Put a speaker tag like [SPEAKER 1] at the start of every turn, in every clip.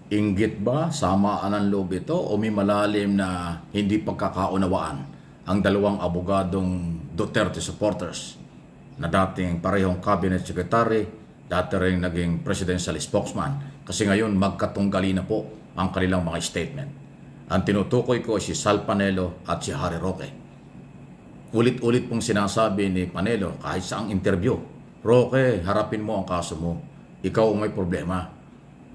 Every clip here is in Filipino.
[SPEAKER 1] Inggit ba, samaan ng loob ito o may malalim na hindi pagkakaunawaan ang dalawang abogadong Duterte supporters na dating parehong cabinet secretary, dati rin naging presidential spokesman kasi ngayon magkatunggali na po ang kanilang mga statement. Ang tinutukoy ko ay si Sal Panelo at si Harry Roque. Ulit-ulit pong sinasabi ni Panelo kahit sa ang interview, Roque, harapin mo ang kaso mo. Ikaw ang may problema.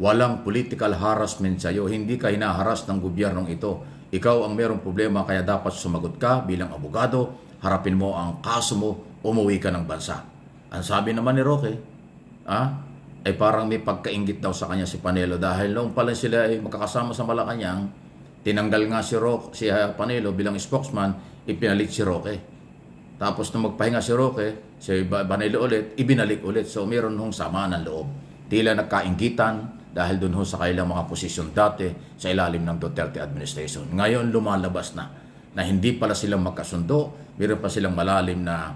[SPEAKER 1] Walang political harassment sa iyo. Hindi ka hinaharas ng gobyernong ito. Ikaw ang mayroong problema kaya dapat sumagot ka bilang abogado. Harapin mo ang kaso mo. Umuwi ka ng bansa. Ang sabi naman ni Roque, ay parang may pagkainggit daw sa kanya si Panelo dahil noong pala sila ay magkakasama sa Malacanang, tinanggal nga si Panelo bilang spokesman, ipinalit si Roque. Tapos nung magpahinga si Roque, si Panelo ulit, ibinalik ulit. So mayroon hong samaan ng loob. Tila nagkainggitan dahil dun ho sa kailang mga posisyon dati sa ilalim ng Duterte administration. Ngayon lumalabas na hindi pala silang magkasundo, mayroon pa silang malalim na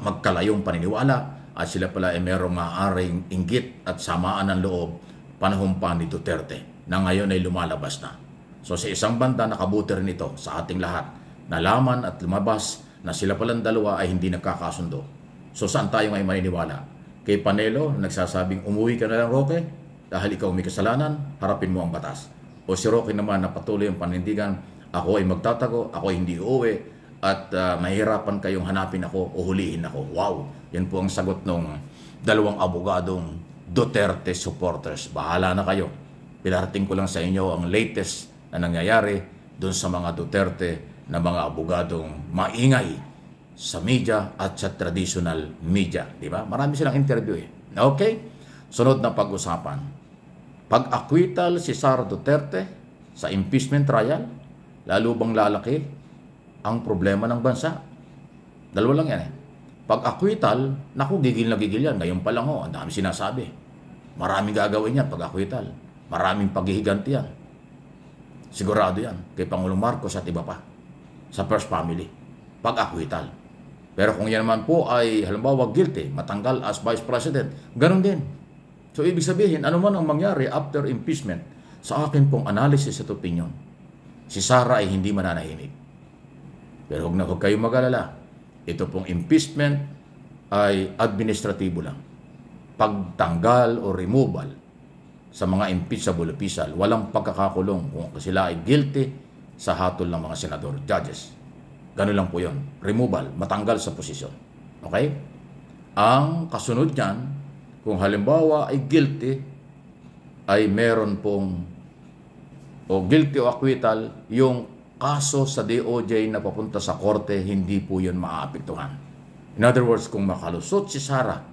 [SPEAKER 1] magkalayong paniniwala at sila pala ay mayroong maaaring inggit at samaan ng loob panahon pa ni Duterte na ngayon ay lumalabas na. So sa isang banda nakabuti rin ito sa ating lahat. Nalaman at lumabas na sila palang dalawa ay hindi nagkakasundo. So saan tayo ngayon maniniwala? Kay Panelo, nagsasabing umuwi ka na lang Roque dahil ikaw may kasalanan, harapin mo ang batas. O si Roque naman na patuloy ang panindigan, ako ay magtatago, ako ay hindi uuwi at mahirapan kayong hanapin ako o hulihin ako. Wow! Yan po ang sagot ng dalawang abogadong Duterte supporters. Bahala na kayo. Pinarating ko lang sa inyo ang latest na nangyayari doon sa mga Duterte na mga abogadong maingay sa media at sa traditional media. Di ba? Marami silang interview eh. Okay? Sunod na pag-usapan. Pag-acquittal si Sara Duterte sa impeachment trial, lalo bang lalaki ang problema ng bansa? Dalawa lang yan eh. Pag-acquittal, naku, gigil na gigil yan. Ngayon pa lang ho, ang dami sinasabi. Maraming gagawin yan pag-acquittal. Maraming paghihiganti yan. Sigurado yan. Kay Pangulong Marcos at iba pa. Sa first family. Pag-acquittal. Pero kung yan naman po ay halimbawa guilty, matanggal as Vice President, ganun din. So ibig sabihin, ano man ang mangyari after impeachment, sa akin pong analysis at opinion, si Sara ay hindi mananahimik. Pero huwag kayong mag-alala. Ito pong impeachment ay administratibo lang. Pagtanggal o removal sa mga impeachable official, walang pagkakakulong kung sila ay guilty sa hatol ng mga senador, judges. Ganun lang po yun. Removal, matanggal sa posisyon. Okay? Ang kasunod niyan, kung halimbawa ay guilty, ay meron pong guilty o acquittal, yung kaso sa DOJ na papunta sa korte, hindi po yun maaapektuhan. In other words, kung makalusot si Sara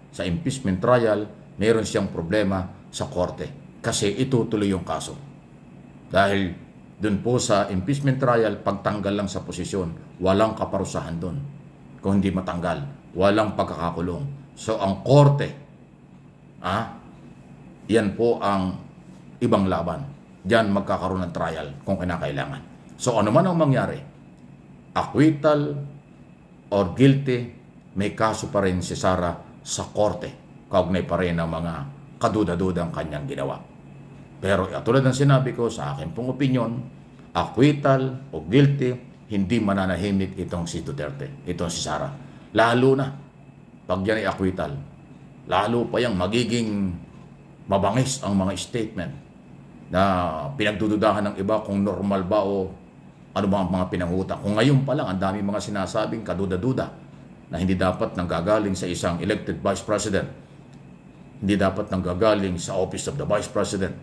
[SPEAKER 1] sa impeachment trial, meron siyang problema sa korte kasi itutuloy yung kaso. Dahil doon po sa impeachment trial, pagtanggal lang sa posisyon, walang kaparusahan doon. Kung hindi matanggal, walang pagkakakulong. So ang korte, yan po ang ibang laban. Diyan magkakaroon ng trial kung kinakailangan. So ano man ang mangyari, acquittal or guilty, may kaso pa rin si Sara sa korte. Kaugnay pa rin ang mga kaduda-dudang kanyang ginawa. Pero tulad ng sinabi ko sa akin pong opinion, acquittal o guilty, hindi mananahimik itong si Duterte, itong si Sara. Lalo na, pag yan ay acquittal, lalo pa yung magiging mabangis ang mga statement na pinagdududahan ng iba kung normal ba o ano ba ang mga pinangutang. Kung ngayon pa lang, ang dami mga sinasabing kaduda-duda na hindi dapat nanggagaling sa isang elected Vice President. Hindi dapat nanggagaling sa Office of the Vice President.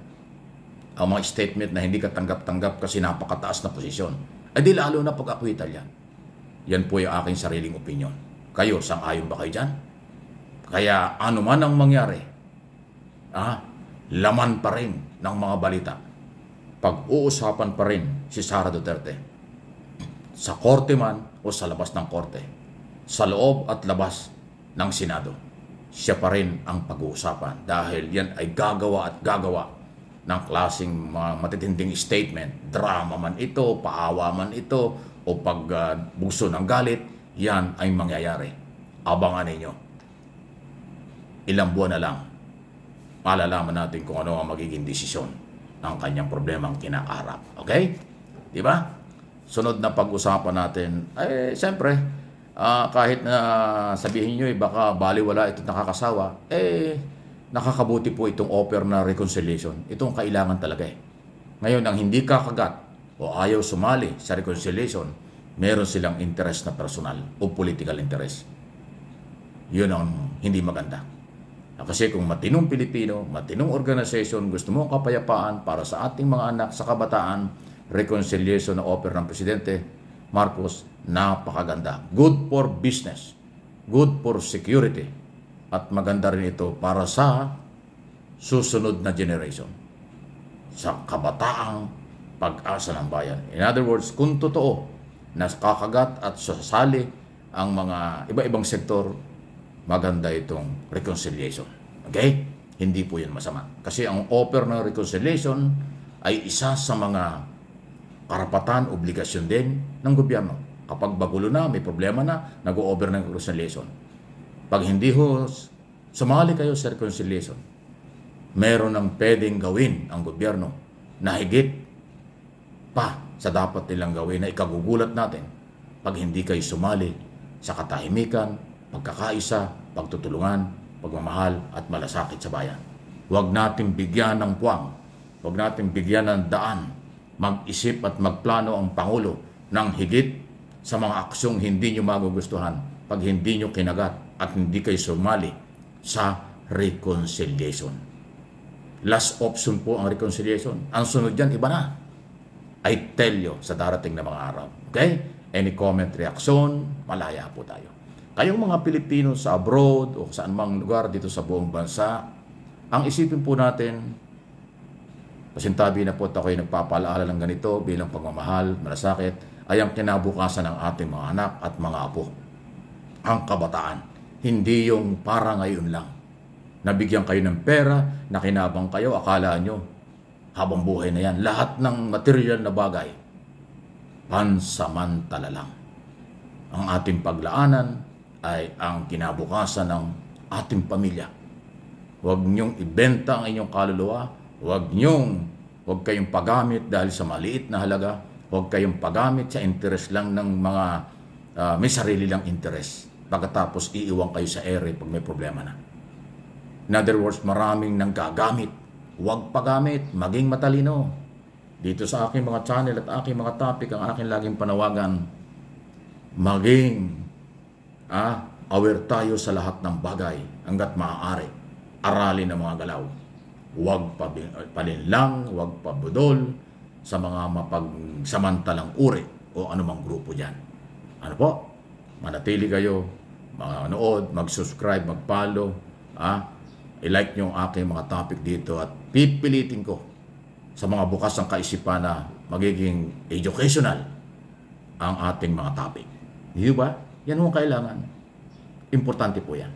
[SPEAKER 1] Ang mga statement na hindi ka tanggap-tanggap kasi napakataas na posisyon. Eh di lalo na pag-acquittal yan. Yan po yung aking sariling opinion. Kayo, sang-ayon ba kayo dyan? Kaya ano man ang mangyari, laman pa rin ng mga balita. Pag-uusapan pa rin si Sara Duterte. Sa korte man o sa labas ng korte. Sa loob at labas ng Senado. Siya pa rin ang pag-uusapan dahil yan ay gagawa at gagawa ng klaseng matitinding statement. Drama man ito, paawa man ito, o pagbugso ng galit, yan ay mangyayari. Abangan ninyo. Ilang buwan na lang, malalaman natin kung ano ang magiging desisyon ng kanyang problemang kinakaharap. Okay? Di ba? Sunod na pag-usapan natin, siyempre, kahit na sabihin nyo, baka baliwala itong nakakasawa, nakakabuti po itong offer na reconciliation. Itong kailangan talaga Ngayon, ang hindi kakagat o ayaw sumali sa reconciliation, meron silang interest na personal o political interest. Yun ang hindi maganda. Kasi kung matinong Pilipino, matinong organization, gusto mo kapayapaan para sa ating mga anak, sa kabataan, reconciliation na offer ng Presidente Marcos, napakaganda. Good for business, good for security, at maganda rin ito para sa susunod na generation, sa kabataang pag-asa ng bayan. In other words, kung totoo na kakagat at sasali ang mga iba-ibang sektor, maganda itong reconciliation. Okay? Hindi po yun masama. Kasi ang offer ng reconciliation ay isa sa mga karapatan, obligasyon din ng gobyerno. Kapag bagulo na, may problema na, nag-o-offer ng reconciliation. Pag hindi sumali kayo sa reconciliation, meron ng pwedeng gawin ang gobyerno na higit pa sa dapat nilang gawin na ikagugulat natin pag hindi kayo sumali sa katahimikan, pagkakaisa, pagtutulungan, pagmamahal at malasakit sa bayan. Huwag nating bigyan ng puwang, huwag nating bigyan ng daan, mag-isip at magplano ang Pangulo ng higit sa mga aksyong hindi nyo magugustuhan pag hindi nyo kinagat at hindi kayo sumali sa reconciliation. Last option po ang reconciliation. Ang sunod dyan, iba na. I tell you sa darating na mga araw. Okay? Any comment, reaction, malaya po tayo. Kayong mga Pilipino sa abroad o saan mang lugar dito sa buong bansa, ang isipin po natin, pasintabi na po ako'y nagpapaalaala ng ganito bilang pagmamahal, malasakit, ay ang kinabukasan ng ating mga anak at mga apo. Ang kabataan, hindi yung para ngayon lang. Nabigyan kayo ng pera, nakinabang kayo, akala nyo, habang buhay na yan, lahat ng material na bagay, pansamantala lang. Ang ating paglaanan ay ang kinabukasan ng ating pamilya. Huwag niyong ibenta ang inyong kaluluwa, huwag kayong paggamit dahil sa maliit na halaga, huwag kayong paggamit sa interest lang ng mga may sarili lang interest. Pagkatapos iiwan kayo sa ere pag may problema na. In other words, maraming nang gagamit. Huwag paggamit, maging matalino. Dito sa aking mga channel at aking mga topic, ang aking laging panawagan, maging aware tayo sa lahat ng bagay hanggat maaari. Aralin ang mga galaw. Huwag palinlang, huwag pabudol sa mga mapagsamantalang uri o anumang grupo dyan. Ano po? Manatili kayo, manood, mag-subscribe, mag-follow, i-like nyo ang aking mga topic dito at pipilitin ko sa mga bukas ng kaisipan na magiging educational ang ating mga topic. Di ba? Yan ang kailangan. Importante po yan.